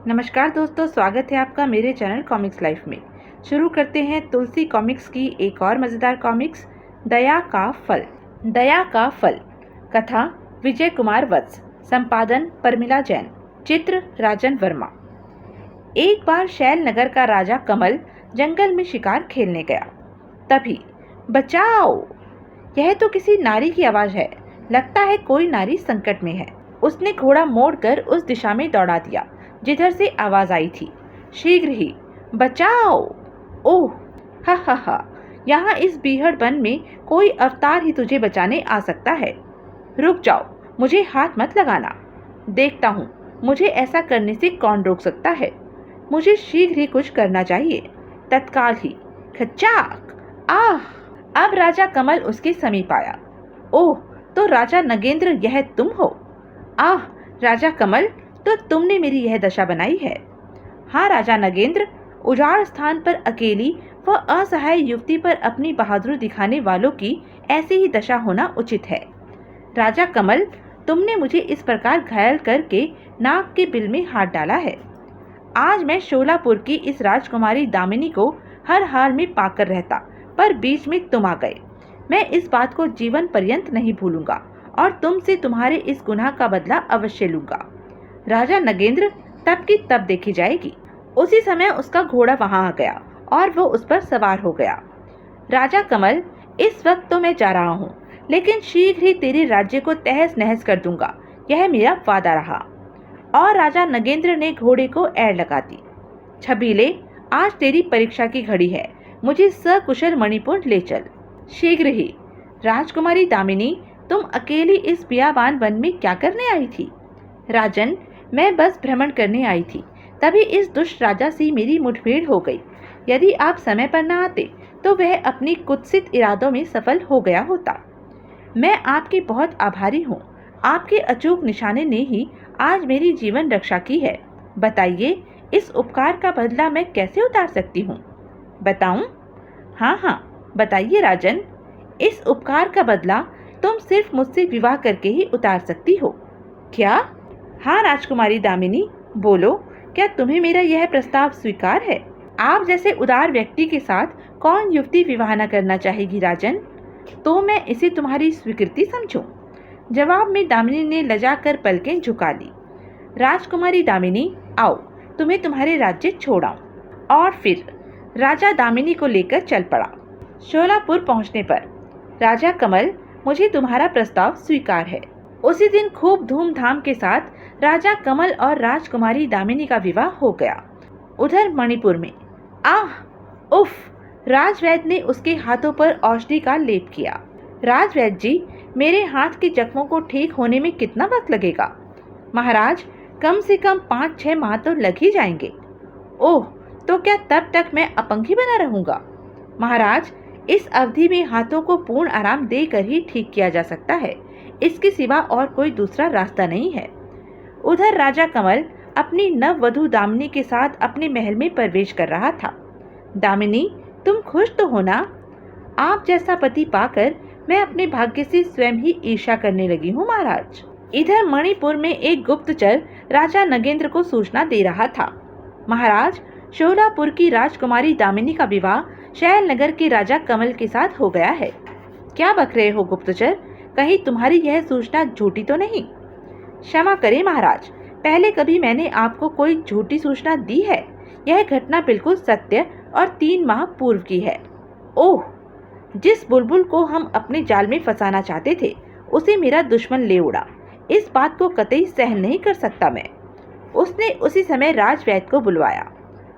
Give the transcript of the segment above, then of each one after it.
नमस्कार दोस्तों, स्वागत है आपका मेरे चैनल कॉमिक्स लाइफ में। शुरू करते हैं तुलसी कॉमिक्स की एक और मज़ेदार कॉमिक्स, दया का फल। दया का फल। कथा विजय कुमार वत्स, संपादन परमिला जैन, चित्र राजन वर्मा। एक बार शैल नगर का राजा कमल जंगल में शिकार खेलने गया। तभी बचाओ, यह तो किसी नारी की आवाज़ है। लगता है कोई नारी संकट में है। उसने घोड़ा मोड़कर उस दिशा में दौड़ा दिया जिधर से आवाज आई थी। शीघ्र ही बचाओ। ओह, हा हा हा, यहाँ इस बीहड़ वन में कोई अवतार ही तुझे बचाने आ सकता है। रुक जाओ, मुझे हाथ मत लगाना। देखता हूँ मुझे ऐसा करने से कौन रोक सकता है। मुझे शीघ्र ही कुछ करना चाहिए, तत्काल ही। खचाक। आह। अब राजा कमल उसके समीप आया। ओह, तो राजा नगेंद्र, यह तुम हो? आह राजा कमल, तो तुमने मेरी यह दशा बनाई है। हाँ राजा नगेंद्र, उजाड़ स्थान पर अकेली व असहाय युवती पर अपनी बहादुरी दिखाने वालों की ऐसी ही दशा होना उचित है। राजा कमल, तुमने मुझे इस प्रकार घायल करके नाक के बिल में हाथ डाला है। आज मैं शोलापुर की इस राजकुमारी दामिनी को हर हाल में पाकर रहता, पर बीच में तुम आ गए। मैं इस बात को जीवन पर्यंत नहीं भूलूंगा और तुमसे तुम्हारे इस गुनाह का बदला अवश्य लूंगा। राजा नगेंद्र तब की तब देखी जाएगी। उसी समय उसका घोड़ा वहां आ गया और वो उस पर सवार हो गया। राजा कमल, इस वक्त तो मैं जा रहा हूँ, लेकिन शीघ्र ही तेरे राज्य को तहस नहस कर दूंगा, यह मेरा वादा रहा। और राजा नगेंद्र ने घोड़े को ऐड़ लगा दी। छबीले, आज तेरी परीक्षा की घड़ी है, मुझे सकुशल मणिपुर ले चल। शीघ्र ही। राजकुमारी दामिनी, तुम अकेली इस बियाबान वन में क्या करने आई थी? राजन, मैं बस भ्रमण करने आई थी, तभी इस दुष्ट राजा से मेरी मुठभेड़ हो गई। यदि आप समय पर न आते तो वह अपनी कुत्सित इरादों में सफल हो गया होता। मैं आपकी बहुत आभारी हूँ। आपके अचूक निशाने ने ही आज मेरी जीवन रक्षा की है। बताइए, इस उपकार का बदला मैं कैसे उतार सकती हूँ? बताऊं? हाँ, बताइए राजन। इस उपकार का बदला तुम सिर्फ मुझसे विवाह करके ही उतार सकती हो। क्या? हाँ राजकुमारी दामिनी, बोलो, क्या तुम्हें मेरा यह प्रस्ताव स्वीकार है? आप जैसे उदार व्यक्ति के साथ कौन युवती विवाह न करना चाहेगी राजन? तो मैं इसे तुम्हारी स्वीकृति समझूं? जवाब में दामिनी ने लजा कर पलकें झुका ली। राजकुमारी दामिनी, आओ, तुम्हें तुम्हारे राज्य छोड़ाऊं। और फिर राजा दामिनी को लेकर चल पड़ा। शोलापुर पहुंचने पर, राजा कमल, मुझे तुम्हारा प्रस्ताव स्वीकार है। उसी दिन खूब धूमधाम के साथ राजा कमल और राजकुमारी दामिनी का विवाह हो गया। उधर मणिपुर में, आह, उफ, राजवैद्य ने उसके हाथों पर औषधि का लेप किया। राजवैद्य जी, मेरे हाथ के जख्मों को ठीक होने में कितना वक्त लगेगा? महाराज, कम से कम 5-6 माह तो लग ही जाएंगे। ओह, तो क्या तब तक मैं अपंग ही बना रहूंगा? महाराज, इस अवधि में हाथों को पूर्ण आराम देकर ही ठीक किया जा सकता है। इसके सिवा और कोई दूसरा रास्ता नहीं है। उधर राजा कमल अपनी नववधू दामिनी के साथ अपने महल में प्रवेश कर रहा था। दामिनी, तुम खुश तो हो ना? आप जैसा पति पाकर मैं अपने भाग्य से स्वयं ही ईर्ष्या करने लगी हूँ महाराज। इधर मणिपुर में एक गुप्तचर राजा नगेंद्र को सूचना दे रहा था। महाराज, शोलापुर की राजकुमारी दामिनी का विवाह शैल नगर के राजा कमल के साथ हो गया है। क्या बक रहे हो गुप्तचर? कहीं तुम्हारी यह सूचना झूठी तो नहीं? क्षमा करें महाराज, पहले कभी मैंने आपको कोई झूठी सूचना दी है? यह घटना बिल्कुल सत्य और 3 माह पूर्व की है। ओह, जिस बुलबुल को हम अपने जाल में फंसाना चाहते थे, उसे मेरा दुश्मन ले उड़ा। इस बात को कतई सहन नहीं कर सकता मैं। उसने उसी समय राजवैद्य को बुलवाया।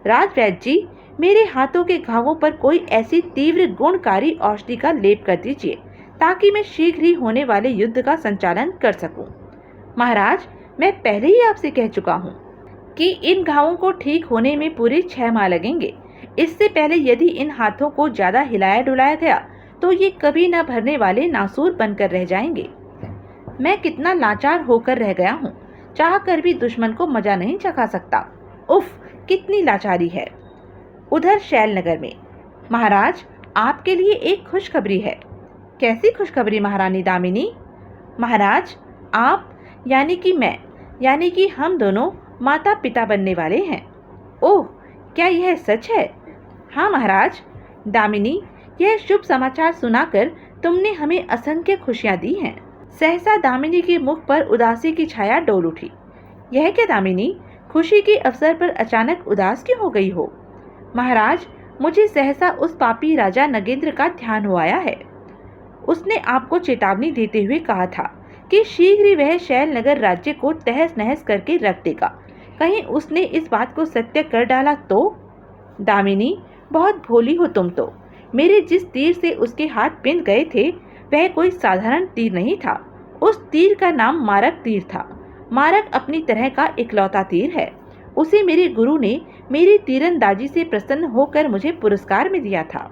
राजवैद्य जी, मेरे हाथों के घावों पर कोई ऐसी तीव्र गुणकारी औषधि का लेप कर दीजिए ताकि मैं शीघ्र ही होने वाले युद्ध का संचालन कर सकूं। महाराज, मैं पहले ही आपसे कह चुका हूं कि इन घावों को ठीक होने में पूरे 6 माह लगेंगे। इससे पहले यदि इन हाथों को ज्यादा हिलाया डुलाया गया तो ये कभी न भरने वाले नासूर बनकर रह जाएंगे। मैं कितना लाचार होकर रह गया हूँ, चाह कर भी दुश्मन को मजा नहीं चखा सकता। उफ, कितनी लाचारी है। उधर शैल नगर में, महाराज, आपके लिए एक खुशखबरी है। कैसी खुशखबरी महारानी दामिनी? महाराज, आप यानी कि मैं, यानी कि हम दोनों माता पिता बनने वाले हैं। ओह, क्या यह सच है? हाँ महाराज। दामिनी, यह शुभ समाचार सुनाकर तुमने हमें असंख्य खुशियाँ दी हैं। सहसा दामिनी के मुख पर उदासी की छाया डोल उठी। यह क्या दामिनी, खुशी के अवसर पर अचानक उदास क्यों हो गई हो? महाराज, मुझे सहसा उस पापी राजा नगेंद्र का ध्यान हो आया है। उसने आपको चेतावनी देते हुए कहा था कि शीघ्र ही वह शैलनगर राज्य को तहस नहस करके रख देगा। कहीं उसने इस बात को सत्य कर डाला तो? दामिनी, बहुत भोली हो तुम तो। मेरे जिस तीर से उसके हाथ पिन गए थे वह कोई साधारण तीर नहीं था। उस तीर का नाम मारक तीर था। मारक अपनी तरह का इकलौता तीर है। उसे मेरे गुरु ने मेरी तीरंदाजी से प्रसन्न होकर मुझे पुरस्कार में दिया था।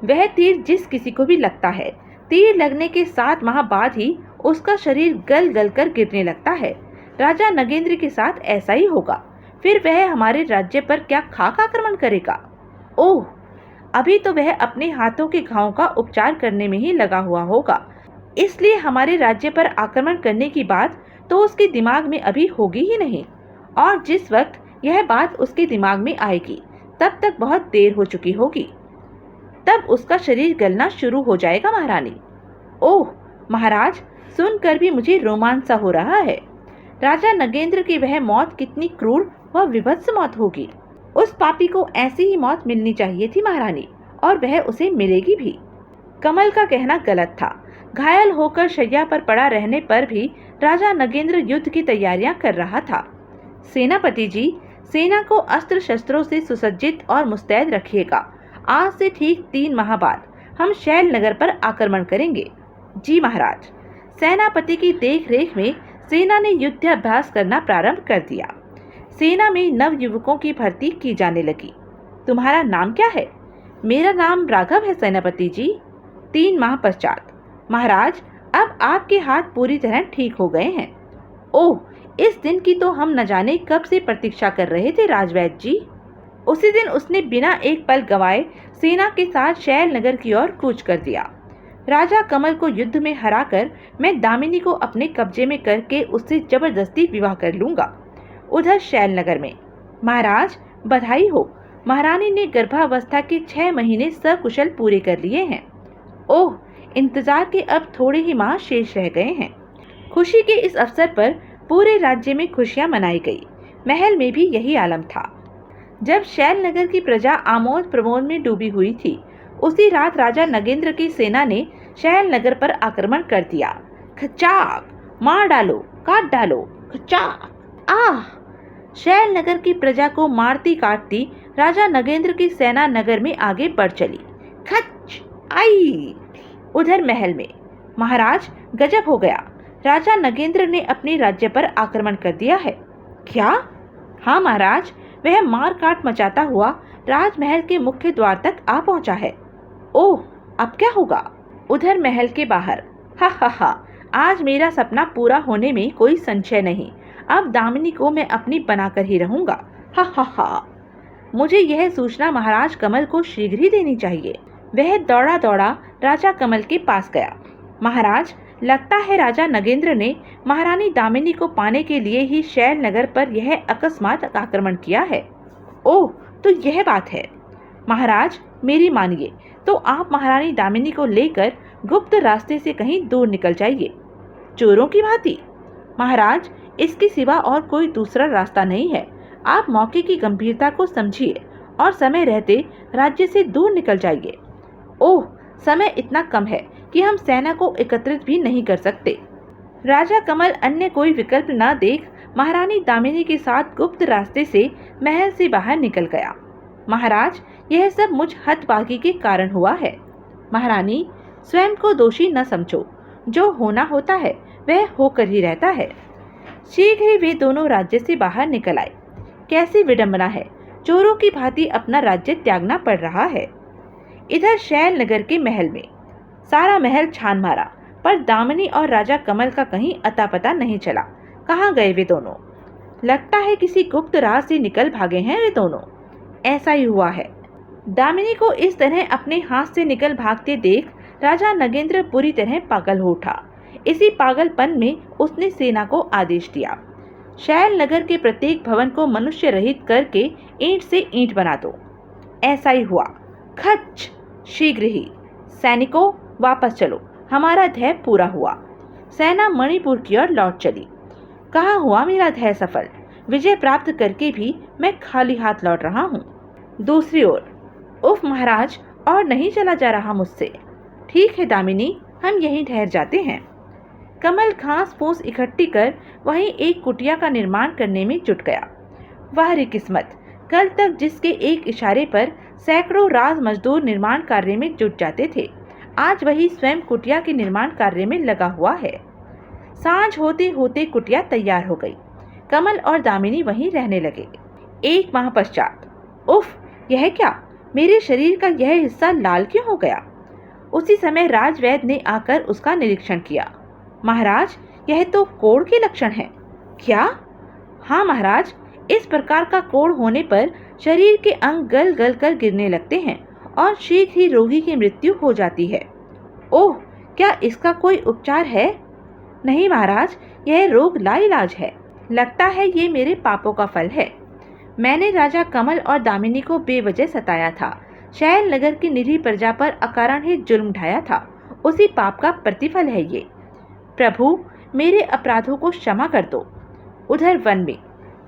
वह तीर जिस किसी को भी लगता है, तीर लगने के 7 माह बाद ही उसका शरीर गल गल कर गिरने लगता है। राजा नगेंद्र के साथ ऐसा ही होगा। फिर वह हमारे राज्य पर क्या खाक आक्रमण करेगा? ओह, अभी तो वह अपने हाथों के घावों का उपचार करने में ही लगा हुआ होगा, इसलिए हमारे राज्य पर आक्रमण करने की बात तो उसके दिमाग में अभी होगी ही नहीं। और जिस वक्त यह बात उसके दिमाग में आएगी तब तक बहुत देर हो चुकी होगी। तब उसका शरीर गलना शुरू हो जाएगा महारानी। ओह महाराज, सुनकर भी मुझे रोमांच सा हो रहा है। राजा नगेंद्र की वह मौत कितनी क्रूर व विभत्स मौत होगी। उस पापी को ऐसी ही मौत मिलनी चाहिए थी महारानी, और वह उसे मिलेगी भी। कमल का कहना गलत था। घायल होकर शैया पर पड़ा रहने पर भी राजा नगेंद्र युद्ध की तैयारियां कर रहा था। सेनापति जी, सेना को अस्त्र शस्त्रों से सुसज्जित और मुस्तैद रखिएगा। आज से ठीक 3 माह बाद हम शैलनगर पर आक्रमण करेंगे। जी महाराज। सेनापति की देखरेख में सेना ने युद्धाभ्यास करना प्रारंभ कर दिया। सेना में नव युवकों की भर्ती की जाने लगी। तुम्हारा नाम क्या है? मेरा नाम राघव है सेनापति जी। 3 माह पश्चात। महाराज, अब आपके हाथ पूरी तरह ठीक हो गए हैं। ओह, इस दिन की तो हम न जाने कब से प्रतीक्षा कर रहे थे राजवैद्य जी। उसी दिन उसने बिना एक पल गवाए सेना के साथ शैलनगर की ओर कूच कर दिया। राजा कमल को युद्ध में हराकर मैं दामिनी को अपने कब्जे में करके उससे जबरदस्ती विवाह कर लूंगा। उधर शैलनगर में। महाराज, बधाई हो। महारानी ने गर्भावस्था के 6 महीने सकुशल पूरे कर लिए हैं। ओह, इंतजार के अब थोड़े ही माह शेष रह गए हैं। खुशी के इस अवसर पर पूरे राज्य में खुशियां मनाई गई। महल में भी यही आलम था। जब शैलनगर की प्रजा आमोद प्रमोद में डूबी हुई थी, उसी रात राजा नगेंद्र की सेना ने शैलनगर पर आक्रमण कर दिया। खचाक, मार डालो, काट डालो, खचाक। आह! शैलनगर की प्रजा को मारती काटती राजा नगेंद्र की सेना नगर में आगे बढ़ चली। खच आई। उधर महल में। महाराज, गजब हो गया। राजा नगेंद्र ने अपने राज्य पर आक्रमण कर दिया है। क्या? हाँ महाराज, वह मार काट मचाता हुआ राजमहल के मुख्य द्वार तक आ पहुंचा है। ओह, अब क्या होगा? उधर महल के बाहर। हा, आज मेरा सपना पूरा होने में कोई संशय नहीं। अब दामिनी को मैं अपनी बनाकर ही रहूंगा। हा। मुझे यह सूचना महाराज कमल को शीघ्र ही देनी चाहिए। वह दौड़ा दौड़ा राजा कमल के पास गया। महाराज, लगता है राजा नगेंद्र ने महारानी दामिनी को पाने के लिए ही शैलनगर पर यह अकस्मात आक्रमण किया है। ओह, तो यह बात है। महाराज, मेरी मानिए तो आप महारानी दामिनी को लेकर गुप्त रास्ते से कहीं दूर निकल जाइए। चोरों की भांति? महाराज, इसके सिवा और कोई दूसरा रास्ता नहीं है। आप मौके की गंभीरता को समझिए और समय रहते राज्य से दूर निकल जाइए। ओह, समय इतना कम है कि हम सेना को एकत्रित भी नहीं कर सकते। राजा कमल अन्य कोई विकल्प न देख महारानी दामिनी के साथ गुप्त रास्ते से महल से बाहर निकल गया। महाराज, यह सब मुझ हतभागी के कारण हुआ है। महारानी, स्वयं को दोषी न समझो। जो होना होता है वह होकर ही रहता है। शीघ्र ही वे दोनों राज्य से बाहर निकल आए। कैसी विडंबना है, चोरों की भांति अपना राज्य त्यागना पड़ रहा है। इधर शैलनगर के महल में सारा महल छान मारा, पर दामिनी और राजा कमल का कहीं अता पता नहीं चला। कहाँ गए वे दोनों? लगता है किसी गुप्त राह से निकल भागे हैं वे दोनों। ऐसा ही हुआ है। दामिनी को इस तरह अपने हाथ से निकल भागते देख राजा नगेंद्र पूरी तरह पागल हो उठा। इसी पागलपन में उसने सेना को आदेश दिया, शैल नगर के प्रत्येक भवन को मनुष्य रहित करके ईंट से ईंट बना दो। ऐसा ही हुआ। खच! शीघ्र ही। सैनिकों, वापस चलो, हमारा ध्येय पूरा हुआ। सेना मणिपुर की ओर लौट चली। कहाँ हुआ मेरा ध्येय सफल? विजय प्राप्त करके भी मैं खाली हाथ लौट रहा हूँ। दूसरी ओर, उफ महाराज, और नहीं चला जा रहा मुझसे। ठीक है दामिनी, हम यहीं ठहर जाते हैं। कमल घास फूस इकट्ठी कर वहीं एक कुटिया का निर्माण करने में जुट गया। वाह रे किस्मत, कल तक जिसके एक इशारे पर सैकड़ों राज मजदूर निर्माण कार्य में जुट जाते थे, आज वही स्वयं कुटिया के निर्माण कार्य में लगा हुआ है। सांझ होते होते कुटिया तैयार हो गई। कमल और दामिनी वहीं रहने लगे। एक माह पश्चात, उफ, यह क्या? मेरे शरीर का यह हिस्सा लाल क्यों हो गया? उसी समय राजवैद्य ने आकर उसका निरीक्षण किया। महाराज, यह तो कोढ़ के लक्षण है। क्या? हाँ महाराज, इस प्रकार का कोढ़ होने पर शरीर के अंग गल गल कर गिरने लगते हैं और शीघ्र ही रोगी की मृत्यु हो जाती है। ओह, क्या इसका कोई उपचार है? नहीं महाराज, यह रोग लाइलाज है। लगता है ये मेरे पापों का फल है। मैंने राजा कमल और दामिनी को बेवजह सताया था, शैल नगर की निरीह प्रजा पर अकारण ही जुल्म ढाया था। उसी पाप का प्रतिफल है ये। प्रभु, मेरे अपराधों को क्षमा कर दो। उधर वन में,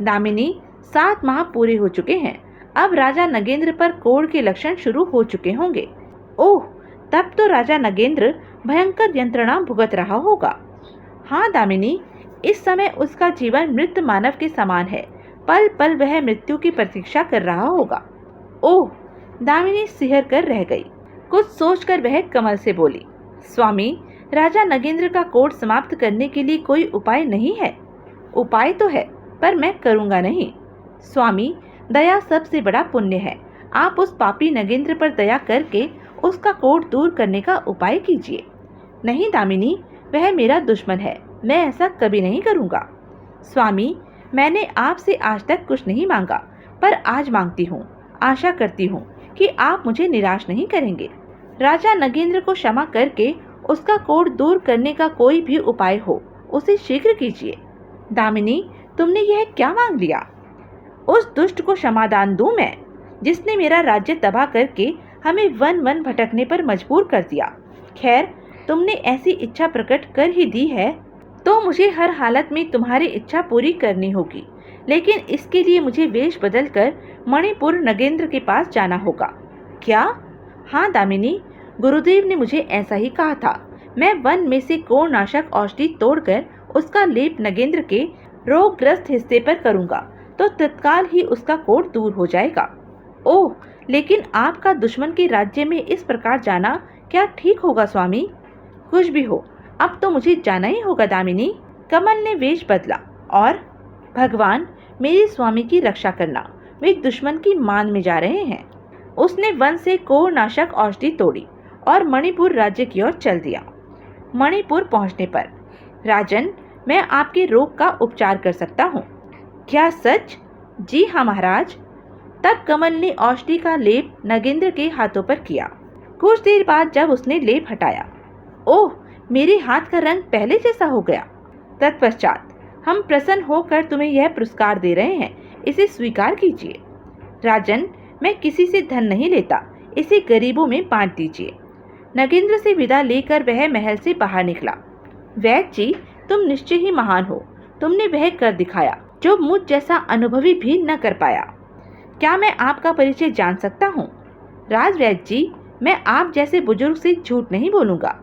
दामिनी, 7 माह पूरे हो चुके हैं। अब राजा नगेंद्र पर कोढ़ के लक्षण शुरू हो चुके होंगे। ओह, तब तो राजा नगेंद्र भयंकर यंत्रणा भुगत रहा होगा। हाँ दामिनी, इस समय उसका जीवन मृत मानव के समान है। पल पल वह मृत्यु की प्रतीक्षा कर रहा होगा। ओह, दामिनी सिहर कर रह गई। कुछ सोचकर वह कमल से बोली, स्वामी, राजा नगेंद्र का कोढ़ समाप्त करने के लिए कोई उपाय नहीं है? उपाय तो है, पर मैं करूँगा नहीं। स्वामी, दया सबसे बड़ा पुण्य है। आप उस पापी नगेंद्र पर दया करके उसका कोढ़ दूर करने का उपाय कीजिए। नहीं दामिनी, वह मेरा दुश्मन है, मैं ऐसा कभी नहीं करूँगा। स्वामी, मैंने आपसे आज तक कुछ नहीं मांगा, पर आज मांगती हूँ। आशा करती हूँ कि आप मुझे निराश नहीं करेंगे। राजा नगेंद्र को क्षमा करके उसका कोढ़ दूर करने का कोई भी उपाय हो, उसे शीघ्र कीजिए। दामिनी, तुमने यह क्या मांग लिया? उस दुष्ट को क्षमादान दूं मैं, जिसने मेरा राज्य तबाह करके हमें वन वन भटकने पर मजबूर कर दिया। खैर, तुमने ऐसी इच्छा प्रकट कर ही दी है तो मुझे हर हालत में तुम्हारी इच्छा पूरी करनी होगी, लेकिन इसके लिए मुझे वेश बदलकर मणिपुर नगेंद्र के पास जाना होगा। क्या? हाँ दामिनी, गुरुदेव ने मुझे ऐसा ही कहा था। मैं वन में से कोढ़नाशक औषधि तोड़कर उसका लेप नगेंद्र के रोगग्रस्त हिस्से पर करूंगा तो तत्काल ही उसका कोढ़ दूर हो जाएगा। ओह, लेकिन आपका दुश्मन के राज्य में इस प्रकार जाना क्या ठीक होगा स्वामी? कुछ भी हो, अब तो मुझे जाना ही होगा दामिनी। कमल ने वेश बदला और, भगवान, मेरे स्वामी की रक्षा करना, वे दुश्मन की मान में जा रहे हैं। उसने वन से कोढ़नाशक औषधि तोड़ी और मणिपुर राज्य की ओर चल दिया। मणिपुर पहुंचने पर, राजन, मैं आपके रोग का उपचार कर सकता हूँ। क्या सच? जी हाँ महाराज। तब कमल ने औषधि का लेप नगेंद्र के हाथों पर किया। कुछ देर बाद जब उसने लेप हटाया, ओह, मेरे हाथ का रंग पहले जैसा हो गया। तत्पश्चात हम प्रसन्न होकर तुम्हें यह पुरस्कार दे रहे हैं, इसे स्वीकार कीजिए। राजन, मैं किसी से धन नहीं लेता, इसे गरीबों में बांट दीजिए। नगेंद्र से विदा लेकर वह महल से बाहर निकला। वैद्य जी, तुम निश्चय ही महान हो। तुमने वह कर दिखाया जो मुझ जैसा अनुभवी भी न कर पाया। क्या मैं आपका परिचय जान सकता हूँ? राजवैद्य जी, मैं आप जैसे बुजुर्ग से झूठ नहीं बोलूँगा।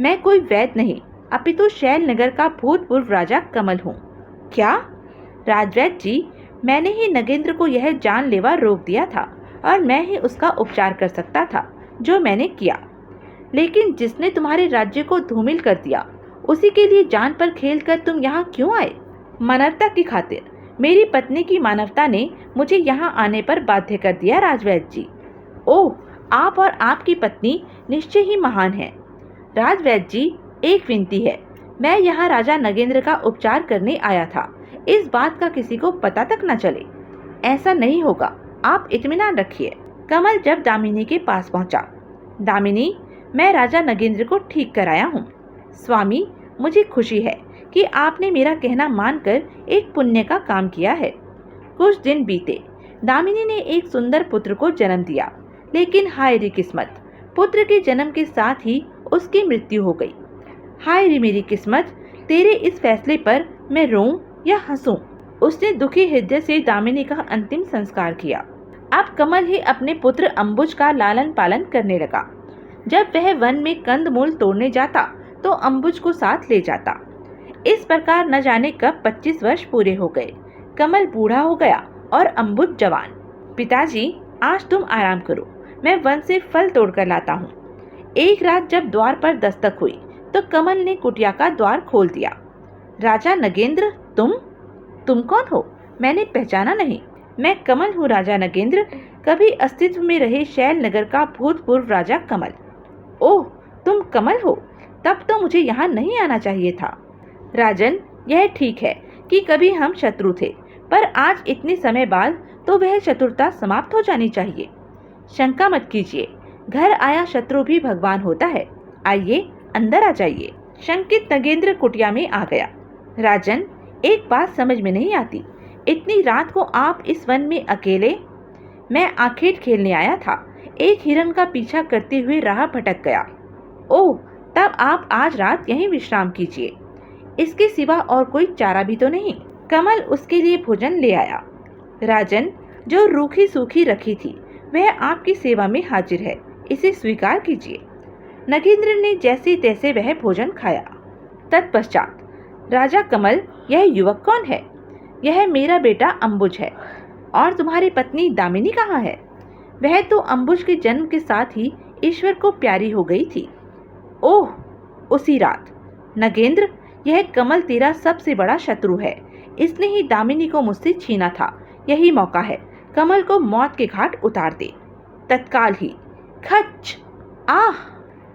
मैं कोई वैद्य नहीं, अपितु शैल नगर का भूतपूर्व राजा कमल हूँ। क्या? राजवैद्य जी, मैंने ही नगेंद्र को यह जानलेवा रोग दिया था और मैं ही उसका उपचार कर सकता था, जो मैंने किया। लेकिन जिसने तुम्हारे राज्य को धूमिल कर दिया, उसी के लिए जान पर खेलकर तुम यहाँ क्यों आए? मानवता की खातिर। मेरी पत्नी की मानवता ने मुझे यहाँ आने पर बाध्य कर दिया राजवैद्य जी। ओह, आप और आपकी पत्नी निश्चय ही महान हैं। राजवैद्य जी, एक विनती है। मैं यहाँ राजा नगेंद्र का उपचार करने आया था। इस बात का किसी को पता तक न चले। ऐसा नहीं होगा, आप इत्मीनान रखिए। कमल जब दामिनी के पास पहुँचा, दामिनी, मैं राजा नगेंद्र को ठीक कराया हूँ। स्वामी, मुझे खुशी है कि आपने मेरा कहना मानकर एक पुण्य का काम किया है। कुछ दिन बीते। दामिनी ने एक सुंदर पुत्र को जन्म दिया, लेकिन हाय रे किस्मत, पुत्र के जन्म के साथ ही उसकी मृत्यु हो गई। हाय रे मेरी किस्मत, तेरे इस फैसले पर मैं रोऊं या हंसूं? उसने दुखी हृदय से दामिनी का अंतिम संस्कार किया। अब कमल ही अपने पुत्र अंबुज का लालन पालन करने लगा। जब वह वन में कंदमूल तोड़ने जाता तो अंबुज को साथ ले जाता। इस प्रकार न जाने कब 25 वर्ष पूरे हो गए। कमल बूढ़ा हो गया और अंबुज जवान। पिताजी, आज तुम आराम करो, मैं वन से फल तोड़कर लाता हूँ। एक रात जब द्वार पर दस्तक हुई तो कमल ने कुटिया का द्वार खोल दिया। राजा नगेंद्र, तुम कौन हो? मैंने पहचाना नहीं। मैं कमल हूँ राजा नगेंद्र, कभी अस्तित्व में रहे शैल नगर का भूतपूर्व राजा कमल। ओह, तुम कमल हो? तब तो मुझे यहाँ नहीं आना चाहिए था। राजन, यह ठीक है कि कभी हम शत्रु थे, पर आज इतने समय बाद तो वह शत्रुता समाप्त हो जानी चाहिए। शंका मत कीजिए, घर आया शत्रु भी भगवान होता है। आइए, अंदर आ जाइए। शंकित नगेंद्र कुटिया में आ गया। राजन, एक बात समझ में नहीं आती, इतनी रात को आप इस वन में अकेले? मैं आखेट खेलने आया था, एक हिरन का पीछा करते हुए राह भटक गया। ओह, तब आप आज रात यहीं विश्राम कीजिए, इसके सिवा और कोई चारा भी तो नहीं। कमल उसके लिए भोजन ले आया। राजन, जो रूखी सूखी रखी थी वह आपकी सेवा में हाजिर है, इसे स्वीकार कीजिए। नगेंद्र ने जैसे तैसे वह भोजन खाया। तत्पश्चात, राजा कमल, यह युवक कौन है? यह मेरा बेटा अंबुज है। और तुम्हारी पत्नी दामिनी कहाँ है? वह तो अंबुज के जन्म के साथ ही ईश्वर को प्यारी हो गई थी। ओह, उसी रात। नगेंद्र, यह कमल तेरा सबसे बड़ा शत्रु है, इसने ही दामिनी को मुझसे छीना था। यही मौका है, कमल को मौत के घाट उतार दे तत्काल ही। खच! आह!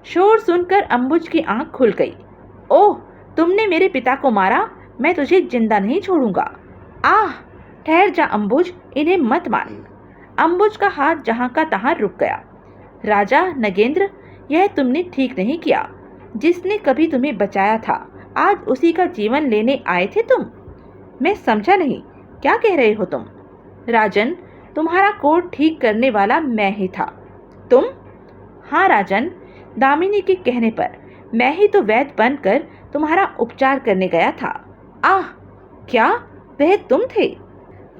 शोर सुनकर अंबुज की आंख खुल गई। ओह, तुमने मेरे पिता को मारा, मैं तुझे जिंदा नहीं छोड़ूंगा। आह! ठहर जा अंबुज, इन्हें मत मार। अंबुज का हाथ जहां का तहां रुक गया। राजा नगेंद्र, यह तुमने ठीक नहीं किया। जिसने कभी तुम्हें बचाया था, आज उसी का जीवन लेने आए थे तुम। मैं समझा नहीं, क्या कह रहे हो तुम? राजन, तुम्हारा कोट ठीक करने वाला मैं ही था। तुम? हाँ राजन, दामिनी के कहने पर मैं ही तो वैद्य बनकर तुम्हारा उपचार करने गया था। आह! क्या वह तुम थे?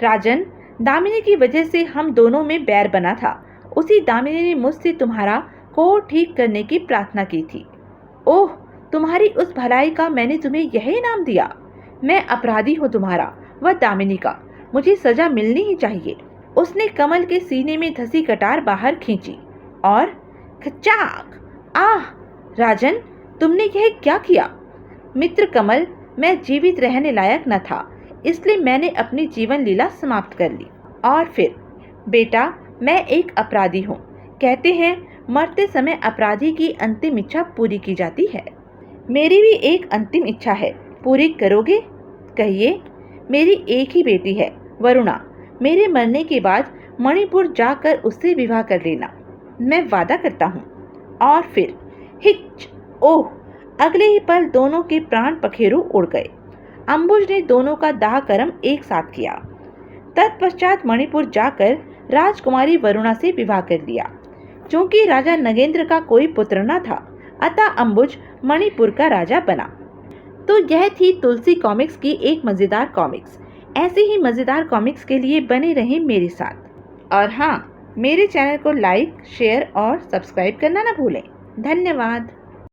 राजन, दामिनी की वजह से हम दोनों में बैर बना था। उसी दामिनी ने मुझसे तुम्हारा कोट ठीक करने की प्रार्थना की थी। ओह, तुम्हारी उस भलाई का मैंने तुम्हें यही इनाम दिया। मैं अपराधी हूँ तुम्हारा व दामिनी का, मुझे सजा मिलनी ही चाहिए। उसने कमल के सीने में धसी कटार बाहर खींची और खचाक! आह! राजन, तुमने यह क्या किया? मित्र कमल, मैं जीवित रहने लायक न था, इसलिए मैंने अपनी जीवन लीला समाप्त कर ली। और फिर बेटा, मैं एक अपराधी हूँ। कहते हैं मरते समय अपराधी की अंतिम इच्छा पूरी की जाती है। मेरी भी एक अंतिम इच्छा है, पूरी करोगे? कहिए। मेरी एक ही बेटी है, वरुणा। मेरे मरने के बाद मणिपुर जाकर उससे विवाह कर लेना, मैं वादा करता हूँ। और फिर हिच! ओह! अगले ही पल दोनों के प्राण पखेरु उड़ गए। अंबुज ने दोनों का दाह कर्म एक साथ किया। तत्पश्चात मणिपुर जाकर राजकुमारी वरुणा से विवाह कर लिया। क्योंकि राजा नगेंद्र का कोई पुत्र न था, अतः अंबुज मणिपुर का राजा बना। तो यह थी तुलसी कॉमिक्स की एक मज़ेदार कॉमिक्स। ऐसे ही मज़ेदार कॉमिक्स के लिए बने रहें मेरे साथ। और हाँ, मेरे चैनल को लाइक, शेयर और सब्सक्राइब करना न भूलें। धन्यवाद।